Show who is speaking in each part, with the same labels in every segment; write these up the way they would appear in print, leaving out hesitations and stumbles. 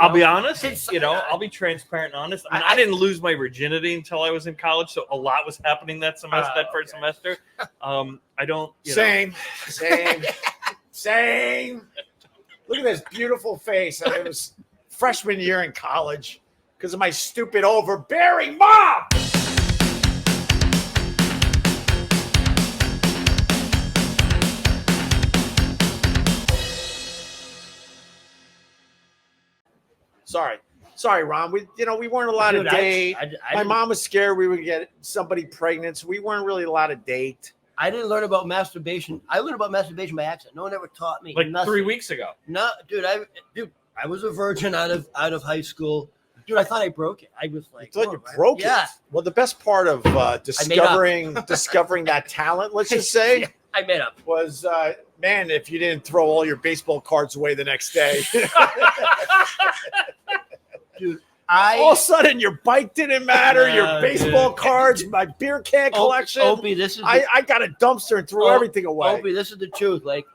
Speaker 1: I'll be honest. I'll be transparent and honest. I didn't lose my virginity until I was in college, so a lot was happening that semester, that first semester. I don't.
Speaker 2: Same. Look at this beautiful face. It was freshman year in college because of my stupid overbearing mom. Sorry, Ron. We weren't allowed to date. My mom was scared we would get somebody pregnant, so we weren't really allowed to date.
Speaker 3: I didn't learn about masturbation. I learned about masturbation by accident. No one ever taught me.
Speaker 1: Like
Speaker 3: nothing.
Speaker 1: 3 weeks ago.
Speaker 3: No, dude. I was a virgin out of high school. Dude, I thought I broke it. I was like,
Speaker 2: you thought you broke it?
Speaker 3: Yeah.
Speaker 2: Well, the best part of discovering that talent, let's just say,
Speaker 3: I made up,
Speaker 2: was man, if you didn't throw all your baseball cards away the next day.
Speaker 3: Dude,
Speaker 2: all of a sudden your bike didn't matter, your baseball cards, my beer can collection.
Speaker 3: Opie, this is
Speaker 2: I got a dumpster and threw everything away.
Speaker 3: Opie, this is the truth. Like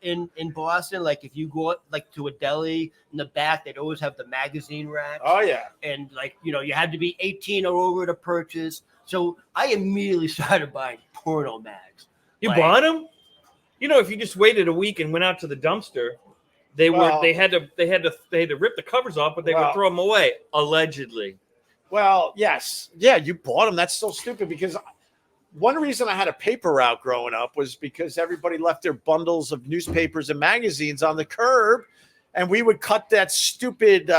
Speaker 3: in Boston, like if you go like to a deli in the back, they'd always have the magazine rack.
Speaker 2: Oh yeah.
Speaker 3: And you had to be 18 or over to purchase. So I immediately started buying porno mags.
Speaker 1: You bought them? If you just waited a week and went out to the dumpster, they had to rip the covers off, but they would throw them away, allegedly.
Speaker 2: Well, yes. Yeah, you bought them. That's so stupid because one reason I had a paper route growing up was because everybody left their bundles of newspapers and magazines on the curb, and we would cut that stupid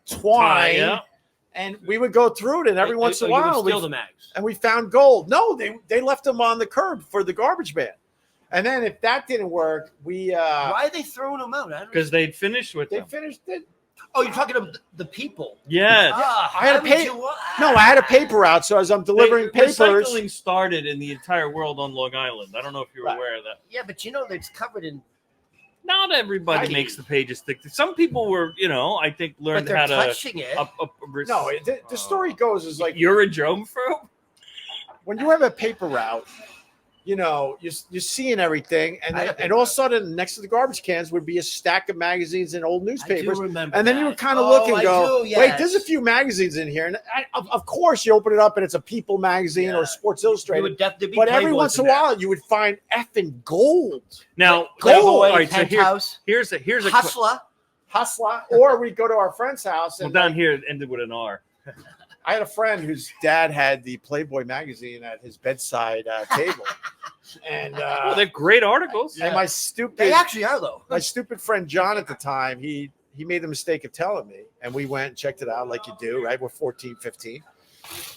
Speaker 2: twine, and we would go through it, and every once in a while
Speaker 3: steal the mags.
Speaker 2: And we found gold. No, they left them on the curb for the garbage man. And then if that didn't work,
Speaker 3: why are they throwing them out?
Speaker 1: Because they'd finished with them.
Speaker 2: They finished it.
Speaker 3: Oh, you're talking about the people?
Speaker 1: Yes.
Speaker 2: I had I had a paper route, so as I'm delivering papers.
Speaker 1: Recycling started in the entire world on Long Island. I don't know if you're aware of that.
Speaker 3: Yeah, but it's covered in.
Speaker 1: Not everybody makes the pages thick. Some people were, I think, learned how to.
Speaker 3: Touching it.
Speaker 2: No, the story goes is like
Speaker 1: you're a germaphobe.
Speaker 2: When you have a paper route, you're seeing everything, and all of a sudden, next to the garbage cans would be a stack of magazines and old newspapers.
Speaker 3: I do remember
Speaker 2: and then you would kind of look and go, "Wait, there's a few magazines in here." And of course, you open it up and it's a People magazine or Sports Illustrated. But every once in a while, you would find effing gold.
Speaker 1: Now,
Speaker 2: gold.
Speaker 1: All right, so here's a
Speaker 3: hustler,
Speaker 2: or we go to our friend's house. And
Speaker 1: down here it ended with an R.
Speaker 2: I had a friend whose dad had the Playboy magazine at his bedside table, and
Speaker 1: they're great articles.
Speaker 2: And
Speaker 3: they actually are though.
Speaker 2: My stupid friend John at the time, he made the mistake of telling me, and we went and checked it out like you do, right? We're 14, 15,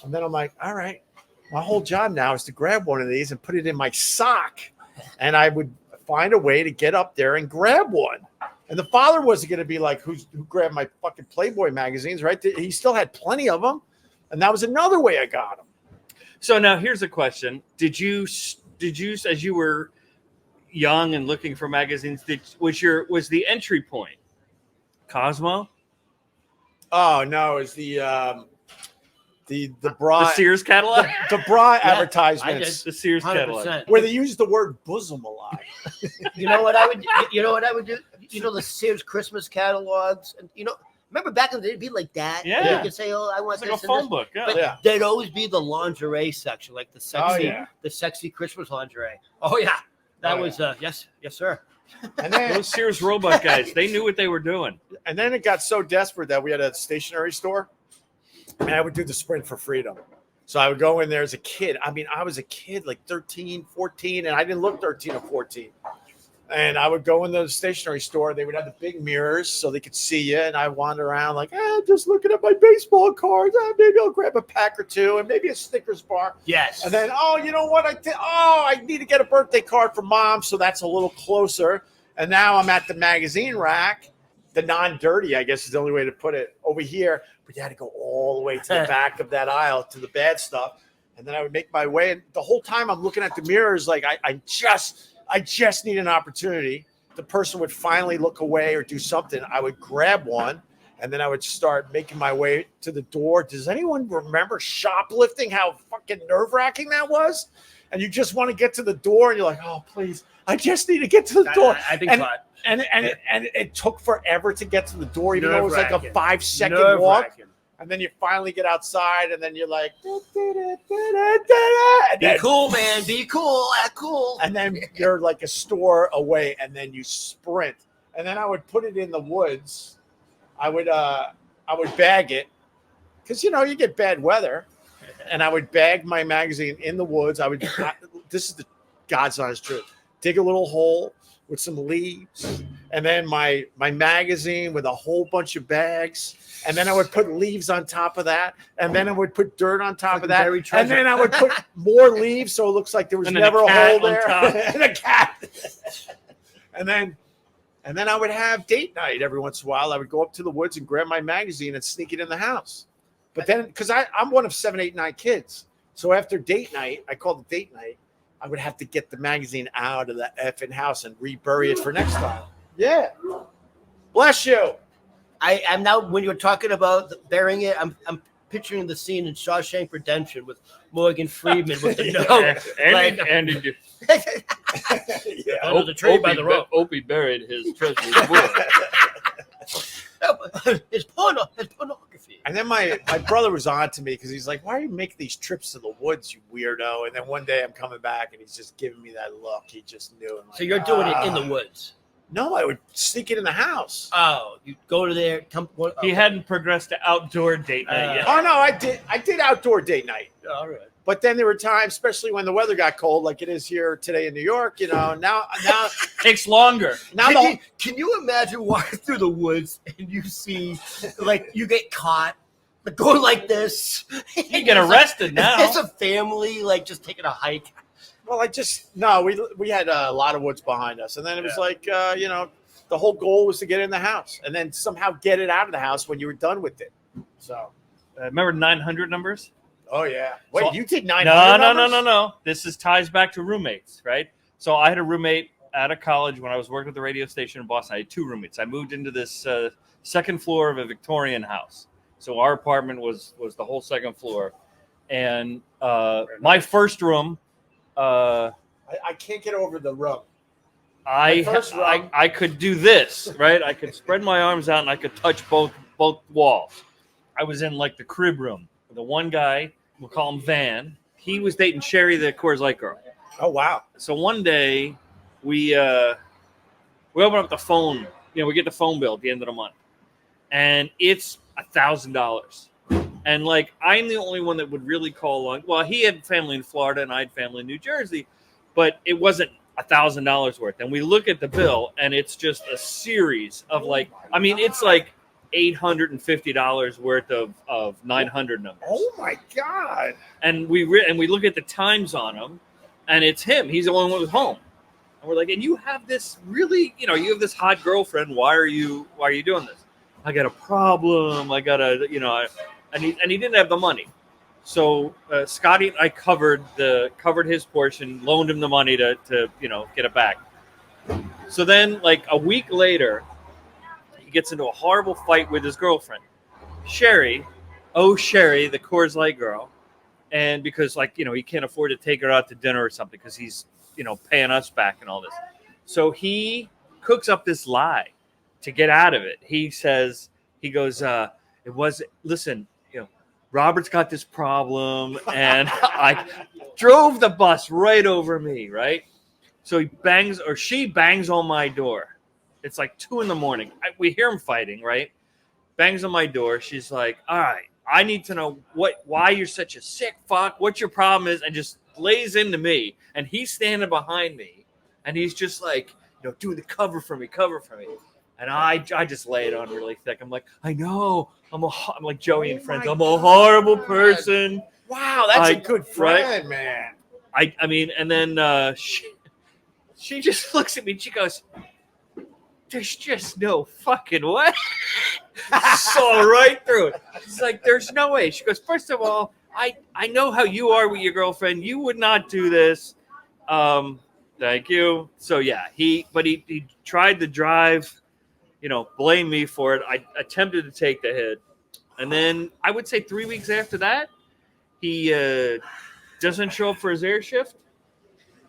Speaker 2: and then I'm like, all right, my whole job now is to grab one of these and put it in my sock, and I would find a way to get up there and grab one. And the father wasn't going to be like, who grabbed my fucking Playboy magazines, right? He still had plenty of them. And that was another way I got them.
Speaker 1: So now here's a question. Did you, as you were young and looking for magazines, was the entry point Cosmo?
Speaker 2: Oh, no. It was the bra.
Speaker 1: The Sears catalog?
Speaker 2: The bra advertisements.
Speaker 1: The Sears 100%. Catalog.
Speaker 2: Where they used the word bosom a lot.
Speaker 3: You know what I would do? The Sears Christmas catalogs. And remember back in the day, it'd be like that.
Speaker 1: Yeah.
Speaker 3: You could say, "Oh, I want
Speaker 1: it's
Speaker 3: this."
Speaker 1: Like a phone book. Yeah.
Speaker 3: But there'd always be the lingerie section, like the sexy Christmas lingerie. Oh yeah, that was yes, sir.
Speaker 2: And then
Speaker 1: those Sears Roebuck guys, they knew what they were doing.
Speaker 2: And then it got so desperate that we had a stationery store, and I would do the Sprint for Freedom. So I would go in there as a kid. I mean, I was a kid, like 13, 14, and I didn't look 13 or 14. And I would go in the stationery store. They would have the big mirrors so they could see you. And I wander around like, just looking at my baseball cards. Maybe I'll grab a pack or two and maybe a Snickers bar.
Speaker 3: Yes.
Speaker 2: And then, you know what? I need to get a birthday card for mom. So that's a little closer. And now I'm at the magazine rack, the non-dirty, I guess is the only way to put it, over here. But you had to go all the way to the back of that aisle to the bad stuff. And then I would make my way. And the whole time I'm looking at the mirrors like I just need an opportunity. The person would finally look away or do something. I would grab one, and then I would start making my way to the door. Does anyone remember shoplifting? How fucking nerve-wracking that was? and you just want to get to the door, and you're like, oh, please, I just need to get to the door.
Speaker 3: I've been
Speaker 2: and,
Speaker 3: caught.
Speaker 2: and it took forever to get to the door, even though it was like a
Speaker 3: Nerve-wracking.
Speaker 2: 5-second walk.
Speaker 3: Nerve-wracking.
Speaker 2: And then you finally get outside, and then you're like, and
Speaker 3: Be
Speaker 2: then,
Speaker 3: cool, man. Be cool. Act cool.
Speaker 2: and then you're like a store away, and then you sprint. And then I would put it in the woods. I would bag it, because you get bad weather, and I would bag my magazine in the woods. This is the God's honest truth. Dig a little hole with some leaves, and then my magazine with a whole bunch of bags, and then I would put leaves on top of that, and then I would put dirt on top of that,
Speaker 3: buried treasure.
Speaker 2: and then I would put more leaves, so it looks like there was never a hole there, and a cat, and then I would have date night every once in a while. I would go up to the woods and grab my magazine and sneak it in the house. But then, because I'm one of 7, 8, 9 kids, so after date night, I called it date night, I would have to get the magazine out of the effing house and rebury it for next time. Yeah. Bless you.
Speaker 3: I'm now, when you're talking about burying it, I'm picturing the scene in Shawshank Redemption with Morgan Freeman with the note. Under the tree by the rope.
Speaker 1: Opie buried his treasure in the woods.
Speaker 3: It's pornography.
Speaker 2: And then my brother was on to me because he's like, why do you make these trips to the woods, you weirdo? And then one day I'm coming back and he's just giving me that look. He just knew.
Speaker 3: So you're doing it in the woods?
Speaker 2: No, I would sneak it in the house.
Speaker 3: Oh, you go to there.
Speaker 1: He hadn't progressed to outdoor date night yet.
Speaker 2: Oh, no, I did outdoor date night.
Speaker 3: All right.
Speaker 2: But then there were times, especially when the weather got cold, like it is here today in New York, now
Speaker 1: Takes longer.
Speaker 2: now
Speaker 3: Can you imagine walking through the woods and you see, like, you get caught, like, going like this?
Speaker 1: You get arrested now.
Speaker 3: It's a family, like, just taking a hike.
Speaker 2: well, we had a lot of woods behind us, and then it was like, the whole goal was to get in the house, and then somehow get it out of the house when you were done with it. So,
Speaker 1: Remember 900 numbers?
Speaker 2: oh yeah, wait,
Speaker 1: So-
Speaker 2: you did 900?
Speaker 1: No. This ties back to roommates, right? So I had a roommate out of college when I was working at the radio station in Boston. I had 2 roommates. I moved into this second floor of a Victorian house. So our apartment was the whole second floor, and my first room.
Speaker 2: I can't get over the rub.
Speaker 1: I could do this, right? I could spread my arms out and I could touch both walls. I was in like the crib room. The one guy, we'll call him Van, he was dating Sherry, the Coors Light girl.
Speaker 2: Oh wow!
Speaker 1: So one day we open up the phone. We get the phone bill at the end of the month, and it's $1,000. And like I'm the only one that would really call on. Well, he had family in Florida and I had family in New Jersey, but it wasn't $1,000 worth. And we look at the bill, and it's just a series of it's like $850 worth of 900 numbers.
Speaker 2: Oh my God!
Speaker 1: And we look at the times on them, and it's him. He's the only one who's home. And we're like, and you have this really, you have this hot girlfriend. Why are you doing this? I got a problem. I got a, and he didn't have the money. So Scotty and I covered his portion, loaned him the money to get it back. So then, like a week later, he gets into a horrible fight with his girlfriend, Sherry, the Coors Light girl, and because he can't afford to take her out to dinner or something because he's paying us back and all this. So he cooks up this lie to get out of it. He goes, listen, Robert's got this problem, and I drove the bus right over me, right? So she bangs on my door. It's like 2 a.m. We hear him fighting, right? Bangs on my door. She's like, all right, I need to know why you're such a sick fuck, what your problem is, and just lays into me. And he's standing behind me, and he's just like, do the cover for me. And I just lay it on really thick. I'm like, I know. I'm like Joey and Friends. I'm a horrible person.
Speaker 2: Wow, that's a good friend,
Speaker 1: right? Man. And then she just looks at me and she goes, there's just no fucking way. Saw right through it. She's like, there's no way. She goes, first of all, I know how you are with your girlfriend. You would not do this. Thank you. So yeah, he tried to drive, blame me for it. I attempted to take the hit. And then I would say 3 weeks after that, he doesn't show up for his air shift.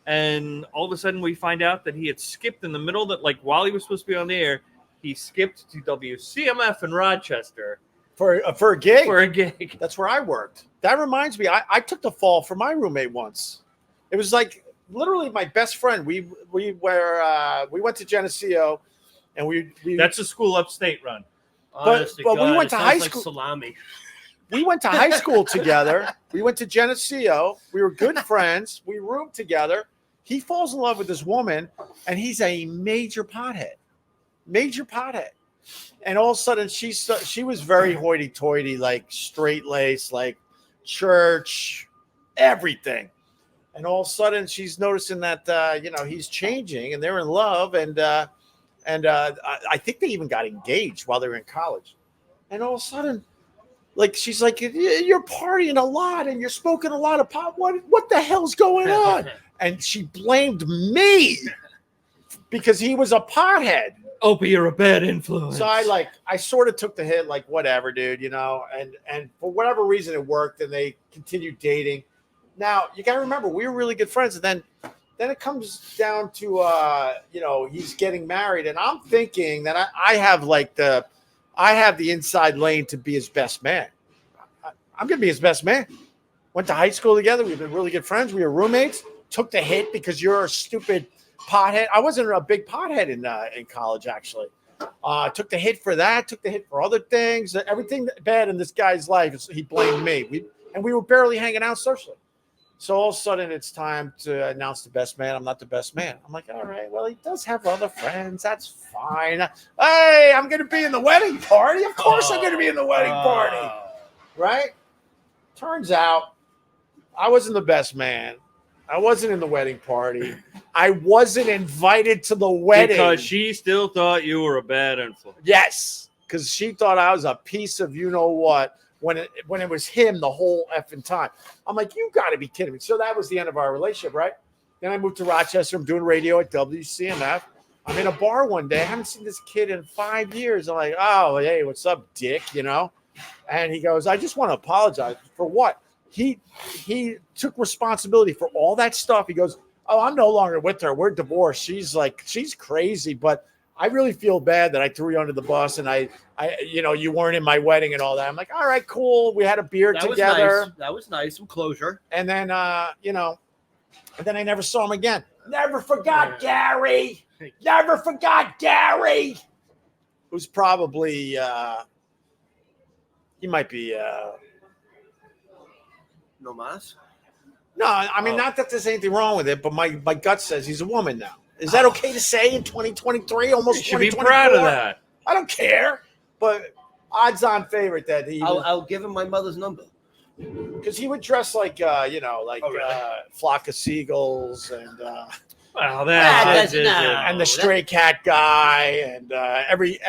Speaker 1: And all of a sudden, we find out that he had skipped in the middle that, like, while he was supposed to be on the air, he skipped to WCMF in Rochester
Speaker 2: for a gig.
Speaker 1: for a gig.
Speaker 2: That's where I worked. That reminds me, I took the fall for my roommate once. It was like literally my best friend. We went to Geneseo, and we
Speaker 1: That's a school upstate run.
Speaker 3: Honest to
Speaker 2: but we
Speaker 3: God,
Speaker 2: went
Speaker 3: it
Speaker 2: to
Speaker 3: sounds
Speaker 2: high
Speaker 3: like
Speaker 2: school-
Speaker 3: salami.
Speaker 2: we went to high school together. We went to Geneseo. We were good friends. We roomed together. He falls in love with this woman, and he's a major pothead. And all of a sudden, she was very hoity-toity, like straight-laced, like church, everything. And all of a sudden, she's noticing that he's changing, and they're in love, and I think they even got engaged while they were in college. And all of a sudden, like she's like, "You're partying a lot, and you're smoking a lot of pot. What the hell's going on?" And she blamed me because he was a pothead.
Speaker 1: Opie, you're a bad influence.
Speaker 2: So I sort of took the hit, like, whatever, dude, and for whatever reason it worked, and they continued dating. Now you got to remember, we were really good friends, and then it comes down to he's getting married, and I'm thinking that I have the inside lane to be his best man. I'm gonna be his best man. Went to high school together. We've been really good friends. We were roommates. Took the hit because you're a stupid pothead. I wasn't a big pothead in college, actually. Took the hit for that. Took the hit for other things. Everything bad in this guy's life he blamed me. We were barely hanging out socially. So all of a sudden it's time to announce the best man. I'm not the best man. I'm like, all right, well, he does have other friends. That's fine. Hey, I'm going to be in the wedding party. Of course I'm going to be in the wedding party. Right? Turns out I wasn't the best man. I wasn't in the wedding party. I wasn't invited to the wedding.
Speaker 1: Because she still thought you were a bad influence.
Speaker 2: Yes, because she thought I was a piece of you-know-what when it was him the whole effing time. I'm like, you got to be kidding me. So that was the end of our relationship, right? Then I moved to Rochester. I'm doing radio at WCMF. I'm in a bar one day. I haven't seen this kid in 5 years. I'm like, oh, hey, what's up, dick, And he goes, I just want to apologize. For what? He took responsibility for all that stuff. He goes, oh, I'm no longer with her. We're divorced. She's crazy, but I really feel bad that I threw you under the bus and I you weren't in my wedding and all that. I'm like, all right, cool. We had a beer together.
Speaker 3: That was nice. Some closure.
Speaker 2: And then, and then I never saw him again. Never forgot Gary. Never forgot Gary. Who's probably, he might be,
Speaker 3: No mas?
Speaker 2: no, I mean, not that there's anything wrong with it, but my gut says he's a woman now. Is that okay to say in 2023, almost 2024?
Speaker 1: You should be proud of that.
Speaker 2: I don't care, but odds-on favorite that he
Speaker 3: I'll give him my mother's number.
Speaker 2: because he would dress like flock of seagulls and
Speaker 1: Well,
Speaker 2: and the stray cat guy, and every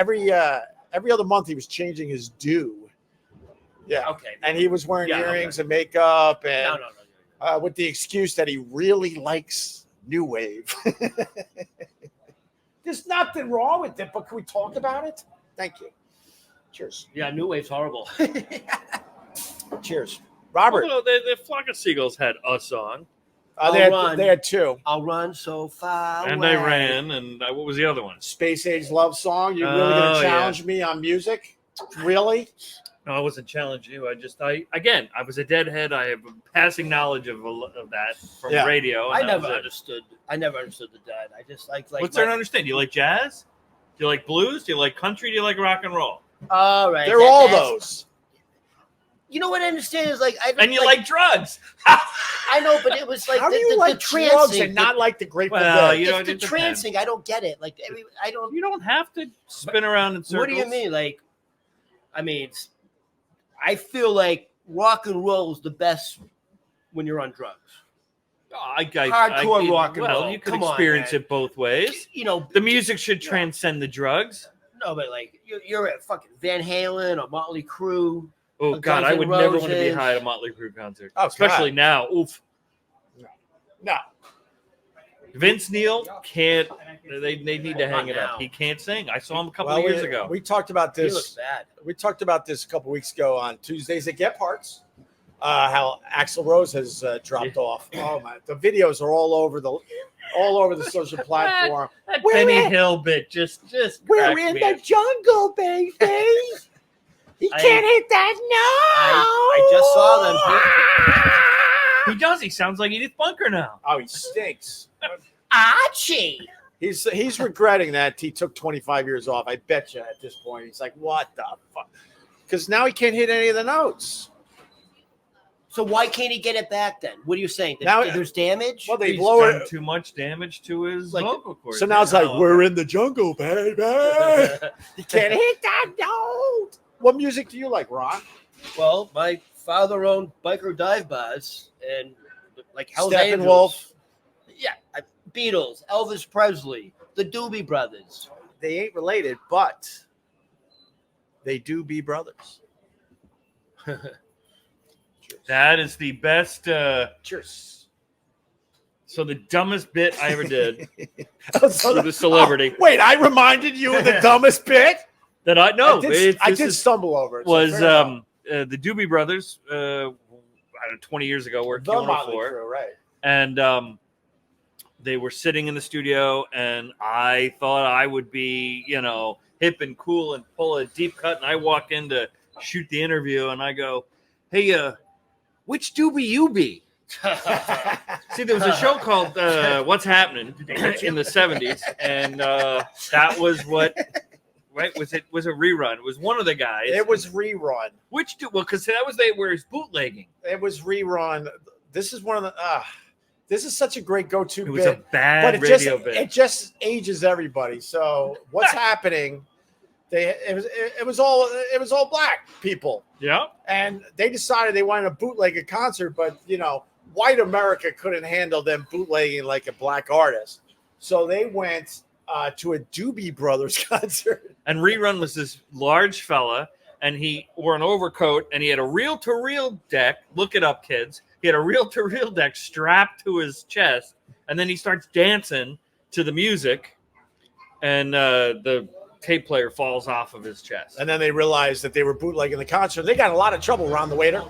Speaker 2: other month he was changing his do. Yeah.
Speaker 3: Okay.
Speaker 2: And he was wearing earrings
Speaker 3: okay.
Speaker 2: and makeup, and
Speaker 3: No.
Speaker 2: with the excuse that he really likes new wave. There's nothing wrong with it, but can we talk about it? Thank you. Cheers.
Speaker 3: Yeah, New Wave's horrible.
Speaker 2: Cheers. Robert.
Speaker 1: Well, the Flock of Seagulls had a song.
Speaker 2: They had two.
Speaker 3: I'll run so far
Speaker 1: And
Speaker 3: away.
Speaker 1: they ran. And what was the other one?
Speaker 2: Space Age Love Song. You're really going to challenge me on music? Really?
Speaker 1: No, I wasn't challenging you. I was a deadhead. I have a passing knowledge of that from radio.
Speaker 3: I never understood the dad. I just like.
Speaker 1: What's there to understand? Do you like jazz? Do you like blues? Do you like country? Do you like rock and roll?
Speaker 3: All right.
Speaker 2: They're all those.
Speaker 3: You know what I understand is like I don't
Speaker 1: And you like drugs.
Speaker 3: I know, but it was like
Speaker 2: how do
Speaker 3: the
Speaker 2: you like drugs
Speaker 3: trancing,
Speaker 2: and not like the Grateful
Speaker 1: Well,
Speaker 2: Dead?
Speaker 1: you know,
Speaker 3: it's the
Speaker 1: it depends.
Speaker 3: trancing. I don't get it. Like I don't.
Speaker 1: You don't have to spin around in circles.
Speaker 3: What do you mean? Like, I mean, I feel like rock and roll is the best when you're on drugs. Hardcore rock and roll.
Speaker 1: Well, you could
Speaker 3: Come on,
Speaker 1: experience
Speaker 3: man.
Speaker 1: it both ways.
Speaker 3: You know,
Speaker 1: The music should transcend the drugs.
Speaker 3: no, but like you're at fucking Van Halen or Motley Crue.
Speaker 1: Oh
Speaker 3: Guns
Speaker 1: God, I
Speaker 3: N'
Speaker 1: would never want to be
Speaker 3: Roses.
Speaker 1: high at a Motley Crue concert,
Speaker 2: Oh,
Speaker 1: especially now. Oof.
Speaker 2: No.
Speaker 1: Vince Neil can't. They need to hang it
Speaker 3: now.
Speaker 1: up. He can't sing. I saw him a couple of years ago.
Speaker 2: We talked about
Speaker 3: He looks
Speaker 2: this.
Speaker 3: bad.
Speaker 2: We talked about this a couple weeks ago on Tuesdays at Gebhards. how Axl Rose has dropped off. Oh my! The videos are all over the social platform.
Speaker 1: That
Speaker 2: We're
Speaker 1: Benny
Speaker 2: in-
Speaker 1: Hill bit just
Speaker 2: We're
Speaker 1: cracked
Speaker 2: in
Speaker 1: me
Speaker 2: the
Speaker 1: up.
Speaker 2: jungle, baby. He can't hit that note.
Speaker 3: I just saw them.
Speaker 1: He does. He sounds like Edith Bunker now.
Speaker 2: Oh, he stinks.
Speaker 3: Archie.
Speaker 2: He's regretting that he took 25 years off. I bet you at this point he's like, what the fuck? Because now he can't hit any of the notes.
Speaker 3: So why can't he get it back then? What are you saying?
Speaker 2: Now-
Speaker 3: There's damage?
Speaker 2: Well, they
Speaker 1: He's
Speaker 2: blow
Speaker 1: done
Speaker 2: it.
Speaker 1: too much damage to his
Speaker 3: Like-
Speaker 1: vocal cords.
Speaker 2: So now it's like, we're in the jungle, baby. He can't hit that note. What music do you like, Ron?
Speaker 3: Well, my father owned biker dive bars and like Hell's Angels.
Speaker 2: Steppenwolf.
Speaker 3: Yeah, Beatles, Elvis Presley, the Doobie Brothers.
Speaker 2: They ain't related, but they do be brothers.
Speaker 1: That is the best.
Speaker 2: Cheers.
Speaker 1: So the dumbest bit I ever did
Speaker 2: So
Speaker 1: with a celebrity
Speaker 2: Oh, wait, I reminded you of the dumbest bit?
Speaker 1: that I know
Speaker 2: I did stumble over it. so
Speaker 1: was
Speaker 2: fair enough.
Speaker 1: the Doobie Brothers. I don't know, 20 years ago, worked
Speaker 2: The Motley
Speaker 1: 104,
Speaker 2: Crue, right?
Speaker 1: and they were sitting in the studio, and I thought I would be, hip and cool and pull a deep cut, and I walk in to shoot the interview, and I go, "Hey, which Doobie you be?" See, there was a show called What's Happening in the 70s, and that was what, right? Was a rerun. It was one of the guys.
Speaker 2: It was rerun.
Speaker 1: Because that was where he's bootlegging.
Speaker 2: It was rerun. This is one of the. This is such a great go-to
Speaker 1: It was
Speaker 2: bit,
Speaker 1: a bad
Speaker 2: but
Speaker 1: radio bit.
Speaker 2: it just ages everybody. So what's happening? It was all black people,
Speaker 1: Yeah.
Speaker 2: and they decided they wanted to bootleg a concert, but white America couldn't handle them bootlegging like a black artist, so they went to a Doobie Brothers concert.
Speaker 1: And Rerun was this large fella, and he wore an overcoat, and he had a reel-to-reel deck. Look it up, kids. He had a reel-to-reel deck strapped to his chest, and then he starts dancing to the music, and the tape player falls off of his chest.
Speaker 2: And then they realized that they were bootlegging the concert. They got a lot of trouble around the waiter.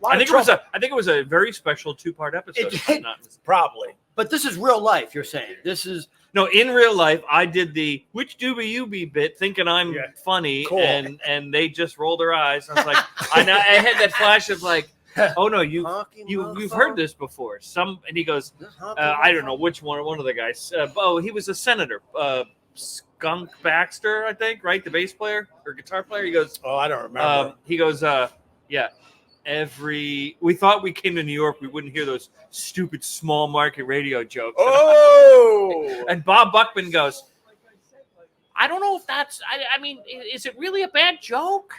Speaker 1: I think it was a very special 2-part episode. if I'm not mistaken.
Speaker 2: Probably.
Speaker 3: But this is real life, you're saying. This is
Speaker 1: No, in real life, I did the "which Doobie you be" bit, thinking I'm funny,
Speaker 2: Cool.
Speaker 1: and they just rolled their eyes. I was like, I had that flash of like, oh no, you've heard this before. And he goes, I don't know which one of the guys. He was a senator, Skunk Baxter, I think, right, the bass player or guitar player. He goes,
Speaker 2: Oh, I don't remember.
Speaker 1: yeah. We thought we came to New York, we wouldn't hear those stupid small market radio jokes.
Speaker 2: Oh,
Speaker 1: And Bob Buckman goes, I don't know if that's, I mean, is it really a bad joke?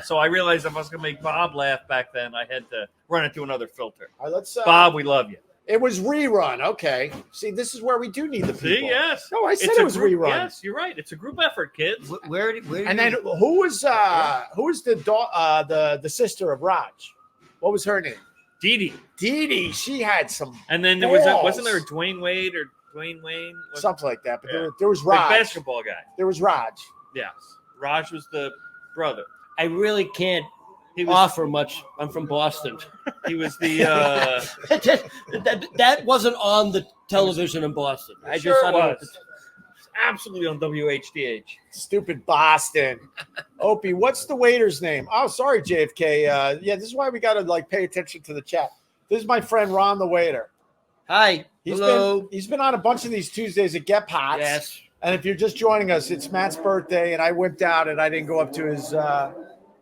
Speaker 1: So I realized if I was going to make Bob laugh back then, I had to run it through another filter.
Speaker 2: All right, let's.
Speaker 1: Bob, we love you.
Speaker 2: It was rerun. Okay. See, this is where we do need the people.
Speaker 1: See, yes.
Speaker 2: No, I said
Speaker 1: It's
Speaker 2: it
Speaker 1: a
Speaker 2: was
Speaker 1: group,
Speaker 2: rerun.
Speaker 1: Yes, you're right. It's a group effort, kids.
Speaker 3: where
Speaker 2: And then who was the sister of Raj? What was her name?
Speaker 1: Dee Dee.
Speaker 2: Dee Dee. She had some
Speaker 1: And then wasn't there a Dwayne Wade or Dwayne Wayne?
Speaker 2: something like that. But
Speaker 1: Yeah.
Speaker 2: there was
Speaker 1: The
Speaker 2: Raj.
Speaker 1: basketball guy.
Speaker 2: There was Raj.
Speaker 1: Yes. Raj was the brother.
Speaker 3: I really can't
Speaker 1: He was
Speaker 3: offer much. I'm from Boston.
Speaker 1: he was the
Speaker 3: that wasn't on the television in Boston. I
Speaker 1: Sure
Speaker 3: just
Speaker 1: it
Speaker 3: I don't know
Speaker 1: was. It's absolutely on WHDH.
Speaker 2: Stupid Boston. Opie, what's the waiter's name? Oh, sorry, JFK. Yeah, this is why we got to pay attention to the chat. This is my friend Ron, the waiter.
Speaker 3: Hi. Hello.
Speaker 2: He's been on a bunch of these Tuesdays at Gebhards.
Speaker 3: Yes.
Speaker 2: And if you're just joining us, it's Matt's birthday, and I wimped out and I didn't go up to his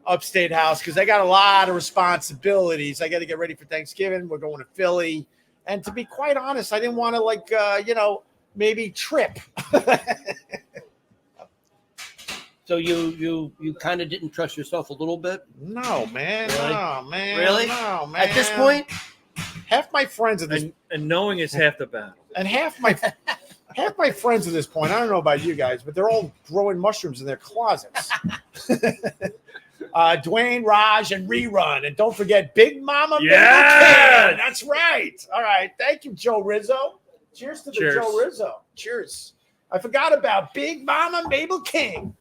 Speaker 2: upstate house because I got a lot of responsibilities. I got to get ready for Thanksgiving. We're going to Philly. And to be quite honest, I didn't want to maybe trip.
Speaker 3: So you kind of didn't trust yourself a little bit?
Speaker 2: No, man.
Speaker 3: Really?
Speaker 2: No, man.
Speaker 3: Really?
Speaker 2: No, man.
Speaker 3: At this point?
Speaker 2: half my friends at this
Speaker 1: And knowing is half the battle.
Speaker 2: and half my friends at this point, I don't know about you guys, but they're all growing mushrooms in their closets. Dwayne, Raj, and Rerun. And don't forget Big Mama Mabel
Speaker 1: Yeah!
Speaker 2: King. That's right. All right. Thank you, Joe Rizzo. Cheers to the
Speaker 1: Cheers.
Speaker 2: Joe Rizzo. Cheers. I forgot about Big Mama Mabel King.